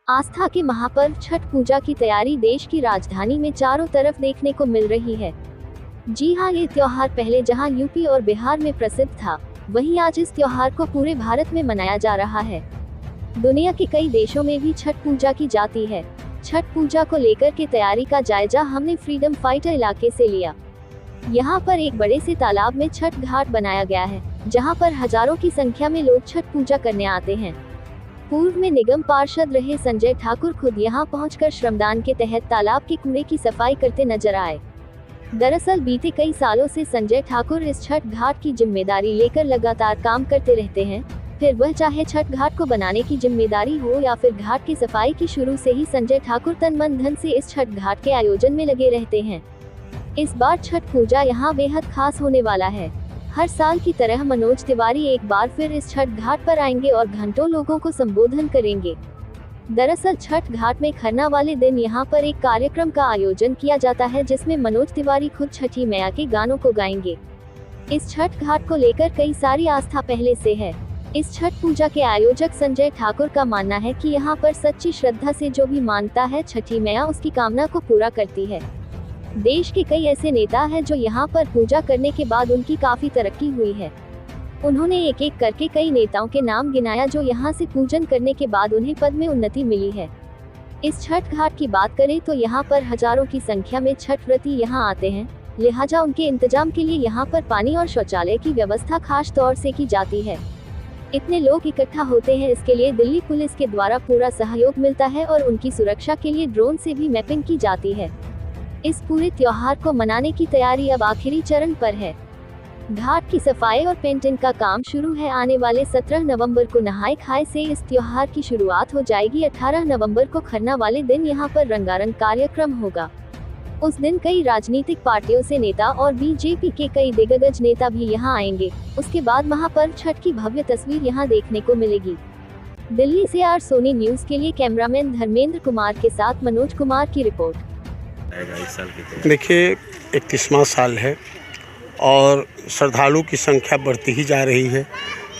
आस्था के महापर्व छठ पूजा की तैयारी देश की राजधानी में चारों तरफ देखने को मिल रही है। जी हां, ये त्योहार पहले जहां यूपी और बिहार में प्रसिद्ध था, वहीं आज इस त्योहार को पूरे भारत में मनाया जा रहा है। दुनिया के कई देशों में भी छठ पूजा की जाती है। छठ पूजा को लेकर के तैयारी का जायजा हमने फ्रीडम फाइटर इलाके से लिया। यहाँ पर एक बड़े से तालाब में छठ घाट बनाया गया है, जहाँ पर हजारों की संख्या में लोग छठ पूजा करने आते हैं। पूर्व में निगम पार्षद रहे संजय ठाकुर खुद यहां पहुंचकर श्रमदान के तहत तालाब के कूड़े की सफाई करते नजर आए। दरअसल बीते कई सालों से संजय ठाकुर इस छठ घाट की जिम्मेदारी लेकर लगातार काम करते रहते हैं। फिर वह चाहे छठ घाट को बनाने की जिम्मेदारी हो या फिर घाट की सफाई की, शुरू से ही संजय ठाकुर तन मन धन से इस छठ घाट के आयोजन में लगे रहते हैं। इस बार छठ पूजा यहाँ बेहद खास होने वाला है। हर साल की तरह मनोज तिवारी एक बार फिर इस छठ घाट पर आएंगे और घंटों लोगों को संबोधन करेंगे। दरअसल छठ घाट में खरना वाले दिन यहाँ पर एक कार्यक्रम का आयोजन किया जाता है, जिसमें मनोज तिवारी खुद छठी मैया के गानों को गाएंगे। इस छठ घाट को लेकर कई सारी आस्था पहले से है। इस छठ पूजा के आयोजक संजय ठाकुर का मानना है कि यहाँ पर सच्ची श्रद्धा से जो भी मानता है, छठी मैया उसकी कामना को पूरा करती है। देश के कई ऐसे नेता हैं जो यहाँ पर पूजा करने के बाद उनकी काफी तरक्की हुई है। उन्होंने एक एक करके कई नेताओं के नाम गिनाया जो यहाँ से पूजन करने के बाद उन्हें पद में उन्नति मिली है। इस छठ घाट की बात करें तो यहाँ पर हजारों की संख्या में छठ व्रती यहाँ आते हैं, लिहाजा उनके इंतजाम के लिए यहाँ पर पानी और शौचालय की व्यवस्था खास तौर से की जाती है। इतने लोग इकट्ठा होते हैं, इसके लिए दिल्ली पुलिस के द्वारा पूरा सहयोग मिलता है और उनकी सुरक्षा के लिए ड्रोन से भी मैपिंग की जाती है। इस पूरे त्योहार को मनाने की तैयारी अब आखिरी चरण पर है। घाट की सफाई और पेंटिंग का काम शुरू है। आने वाले 17 नवंबर को नहाय खाए से इस त्योहार की शुरुआत हो जाएगी। 18 नवंबर को खरना वाले दिन यहाँ पर रंगारंग कार्यक्रम होगा। उस दिन कई राजनीतिक पार्टियों से नेता और बीजेपी के कई दिग्गज नेता भी यहाँ आएंगे। उसके बाद महापर्व छठ की भव्य तस्वीर यहाँ देखने को मिलेगी। दिल्ली से आर सोनी न्यूज के लिए कैमरामैन धर्मेंद्र कुमार के साथ मनोज कुमार की रिपोर्ट। देखिए, 31वां साल है और श्रद्धालु की संख्या बढ़ती ही जा रही है।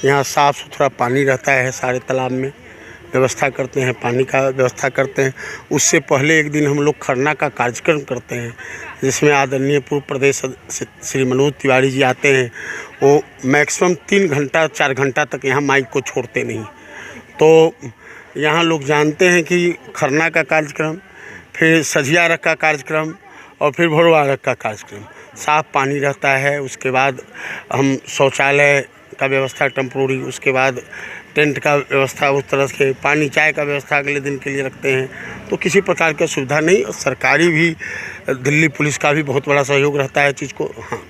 यहाँ साफ़ सुथरा पानी रहता है, सारे तालाब में व्यवस्था करते हैं, पानी का व्यवस्था करते हैं। उससे पहले एक दिन हम लोग खरना का कार्यक्रम करते हैं, जिसमें आदरणीय पूर्व प्रदेश श्री मनोज तिवारी जी आते हैं। वो मैक्सिमम 3 घंटा 4 घंटा तक यहाँ माइक को छोड़ते नहीं। तो यहाँ लोग जानते हैं कि खरना का कार्यक्रम, फिर सझिया रख का कार्यक्रम और फिर भोरवा रख का कार्यक्रम, साफ़ पानी रहता है। उसके बाद हम शौचालय का व्यवस्था टेम्पोररी, उसके बाद टेंट का व्यवस्था, उस तरह से पानी चाय का व्यवस्था अगले दिन के लिए रखते हैं। तो किसी प्रकार की सुविधा नहीं। और सरकारी भी, दिल्ली पुलिस का भी बहुत बड़ा सहयोग रहता है चीज़ को। हाँ,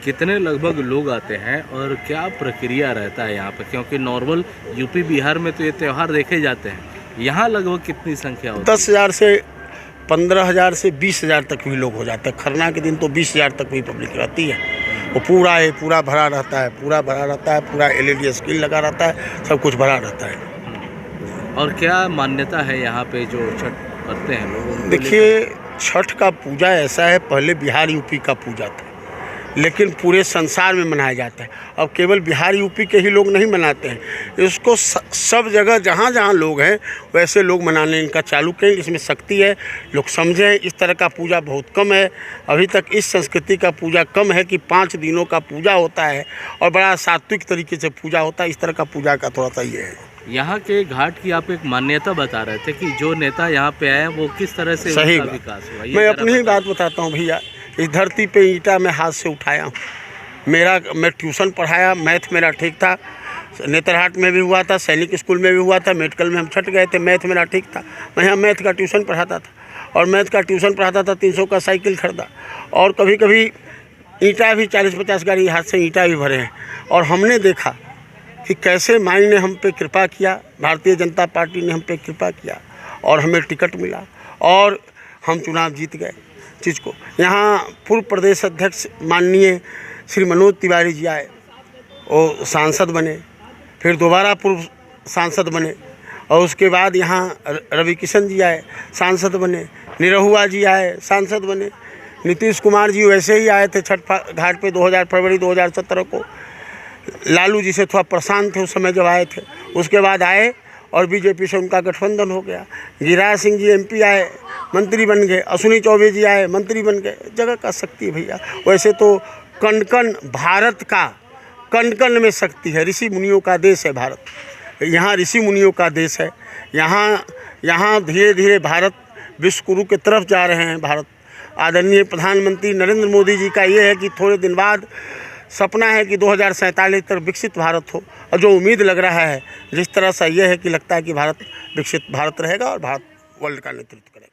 कितने लगभग लोग आते हैं और क्या प्रक्रिया रहता है यहाँ पर? क्योंकि नॉर्मल यूपी बिहार में तो ये त्यौहार देखे जाते हैं, यहाँ लगभग कितनी संख्या होती है? 10,000 से 15,000 से 20,000 तक भी लोग हो जाते हैं। खरना के दिन तो 20,000 तक भी पब्लिक रहती है। वो पूरा भरा रहता है, पूरा LED स्क्रीन लगा रहता है, सब कुछ भरा रहता है। और क्या मान्यता है यहाँ पे जो छठ करते हैं लोग? देखिए, छठ का पूजा ऐसा है, पहले बिहार यूपी का पूजा था, लेकिन पूरे संसार में मनाया जाता है। अब केवल बिहार यूपी के ही लोग नहीं मनाते हैं इसको, सब जगह जहाँ जहाँ लोग हैं वैसे लोग मनाने इनका चालू करें। इसमें शक्ति है, लोग समझें। इस तरह का पूजा बहुत कम है, अभी तक इस संस्कृति का पूजा कम है कि 5 दिनों का पूजा होता है और बड़ा सात्विक तरीके से पूजा होता है। इस तरह का पूजा का थोड़ा सा ये है। यहाँ के घाट की आप एक मान्यता बता रहे थे कि जो नेता यहाँ पे आए वो किस तरह से सही उनका विकास हुआ। मैं अपनी ही बात बताता हूँ भैया। इस धरती पे ईंटा मैं हाथ से उठाया हूँ। मैं ट्यूशन पढ़ाया, मैथ मेरा ठीक था। नेतरहाट में भी हुआ था, सैनिक स्कूल में भी हुआ था, मेडिकल में हम छट गए थे, मैथ मेरा ठीक था। मैं यहाँ मैथ का ट्यूशन पढ़ाता था और मैथ का ट्यूशन पढ़ाता था। 300 का साइकिल खरीदा और कभी कभी ईंटा भी 40-50 गाड़ी हाथ से ईंटा भी भरे हैं। और हमने देखा कि कैसे माई ने हम पे कृपा किया, भारतीय जनता पार्टी ने हम पे कृपा किया और हमें टिकट मिला और हम चुनाव जीत गए चीज़ को। यहाँ पूर्व प्रदेश अध्यक्ष माननीय श्री मनोज तिवारी जी आए, वो सांसद बने, फिर दोबारा पूर्व सांसद बने और उसके बाद यहाँ रवि किशन जी आए, सांसद बने, निरहुआ जी आए, सांसद बने, नीतीश कुमार जी वैसे ही आए थे छठ घाट पे फरवरी 2017 को। लालू जी से थोड़ा परेशान थे उस समय जब आए थे। उसके बाद आए और बीजेपी से उनका गठबंधन हो गया। गिरिराज सिंह जी MP आए, मंत्री बन गए। अश्विनी चौबे जी आए, मंत्री बन गए। जगह का शक्ति है भैया। वैसे तो कण कण भारत का, कण कण में शक्ति है। ऋषि मुनियों का देश है भारत। यहाँ ऋषि मुनियों का देश है। यहाँ धीरे धीरे भारत विश्व गुरु की तरफ जा रहे हैं। भारत आदरणीय प्रधानमंत्री नरेंद्र मोदी जी का ये है कि थोड़े दिन बाद सपना है कि 2047 तक विकसित भारत हो, और जो उम्मीद लग रहा है जिस तरह से ये है कि लगता है कि भारत विकसित भारत रहेगा और भारत वर्ल्ड का नेतृत्व करेगा।